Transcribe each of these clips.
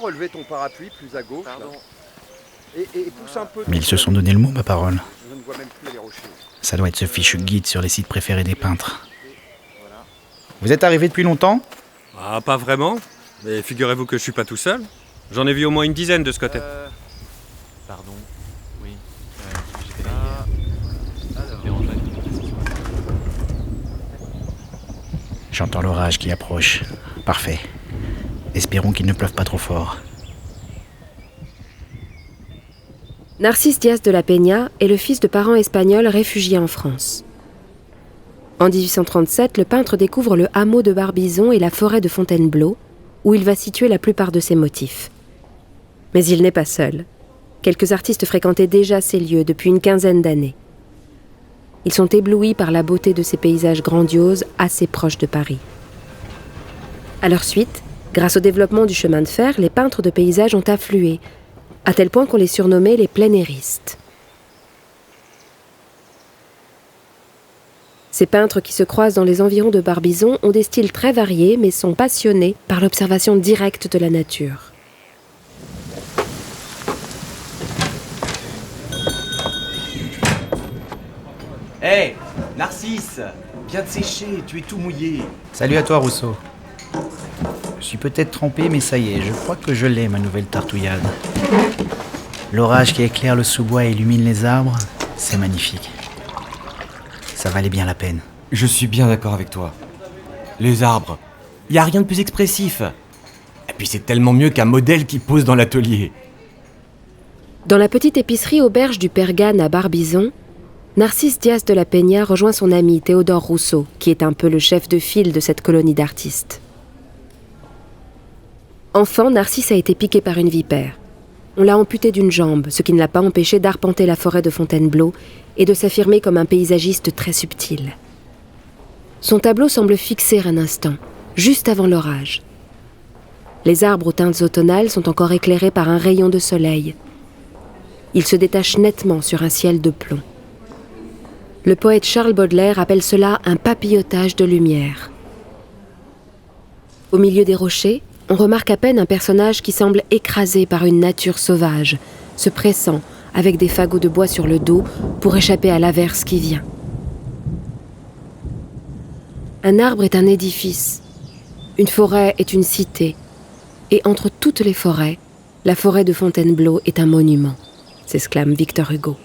relever ton parapluie plus à gauche et pousse un peu. Mais ils se sont donné le mot, ma parole. Je ne vois même plus les rochers. Ça doit être ce fichu guide sur les sites préférés des peintres. Vous êtes arrivé depuis longtemps ? Ah, pas vraiment. Mais figurez-vous que je suis pas tout seul. J'en ai vu au moins une dizaine de ce côté. Pardon. Oui. J'étais là. Alors. J'entends l'orage qui approche. Parfait. Espérons qu'il ne pleuve pas trop fort. Narcís Diaz de la Peña est le fils de parents espagnols réfugiés en France. En 1837, le peintre découvre le hameau de Barbizon et la forêt de Fontainebleau, où il va situer la plupart de ses motifs. Mais il n'est pas seul. Quelques artistes fréquentaient déjà ces lieux depuis une quinzaine d'années. Ils sont éblouis par la beauté de ces paysages grandioses assez proches de Paris. À leur suite, grâce au développement du chemin de fer, les peintres de paysages ont afflué, à tel point qu'on les surnommait les plein-airistes. Ces peintres qui se croisent dans les environs de Barbizon ont des styles très variés, mais sont passionnés par l'observation directe de la nature. Hé, Narcisse, viens te sécher, tu es tout mouillé. Salut à toi, Rousseau. Je suis peut-être trempé, mais ça y est, je crois que je l'ai, ma nouvelle tartouillade. L'orage qui éclaire le sous-bois et illumine les arbres, c'est magnifique. Ça valait bien la peine. Je suis bien d'accord avec toi. Les arbres, y a rien de plus expressif. Et puis c'est tellement mieux qu'un modèle qui pose dans l'atelier. Dans la petite épicerie auberge du Père Gane à Barbizon, Narcís Diaz de la Peña rejoint son ami Théodore Rousseau, qui est un peu le chef de file de cette colonie d'artistes. Enfant, Narcisse a été piqué par une vipère. On l'a amputé d'une jambe, ce qui ne l'a pas empêché d'arpenter la forêt de Fontainebleau et de s'affirmer comme un paysagiste très subtil. Son tableau semble fixer un instant, juste avant l'orage. Les arbres aux teintes automnales sont encore éclairés par un rayon de soleil. Ils se détachent nettement sur un ciel de plomb. Le poète Charles Baudelaire appelle cela un papillotage de lumière. Au milieu des rochers, on remarque à peine un personnage qui semble écrasé par une nature sauvage, se pressant avec des fagots de bois sur le dos pour échapper à l'averse qui vient. Un arbre est un édifice, une forêt est une cité, et entre toutes les forêts, la forêt de Fontainebleau est un monument, s'exclame Victor Hugo.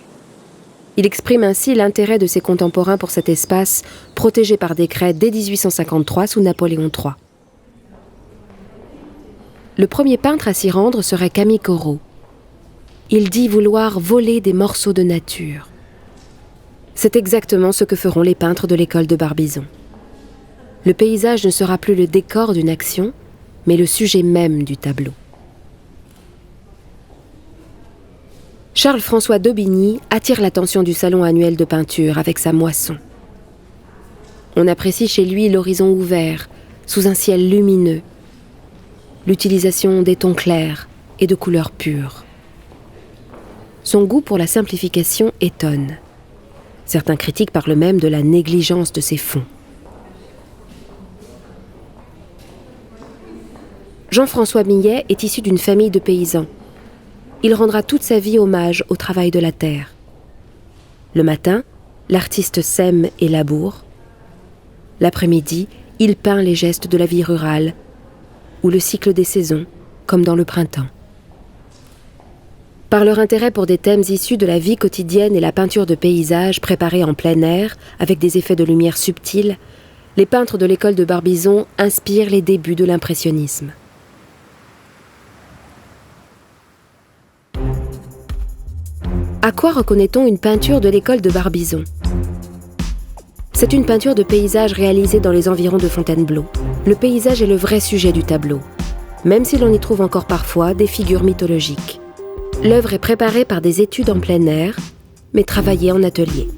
Il exprime ainsi l'intérêt de ses contemporains pour cet espace protégé par décret dès 1853 sous Napoléon III. Le premier peintre à s'y rendre serait Camille Corot. Il dit vouloir voler des morceaux de nature. C'est exactement ce que feront les peintres de l'école de Barbizon. Le paysage ne sera plus le décor d'une action, mais le sujet même du tableau. Charles-François d'Aubigny attire l'attention du salon annuel de peinture avec sa moisson. On apprécie chez lui l'horizon ouvert, sous un ciel lumineux, l'utilisation des tons clairs et de couleurs pures. Son goût pour la simplification étonne. Certains critiques parlent même de la négligence de ses fonds. Jean-François Millet est issu d'une famille de paysans. Il rendra toute sa vie hommage au travail de la terre. Le matin, l'artiste sème et laboure. L'après-midi, il peint les gestes de la vie rurale ou le cycle des saisons, comme dans le printemps. Par leur intérêt pour des thèmes issus de la vie quotidienne et la peinture de paysages préparée en plein air, avec des effets de lumière subtils, les peintres de l'école de Barbizon inspirent les débuts de l'impressionnisme. À quoi reconnaît-on une peinture de l'école de Barbizon ? C'est une peinture de paysage réalisée dans les environs de Fontainebleau. Le paysage est le vrai sujet du tableau, même si l'on y trouve encore parfois des figures mythologiques. L'œuvre est préparée par des études en plein air, mais travaillée en atelier.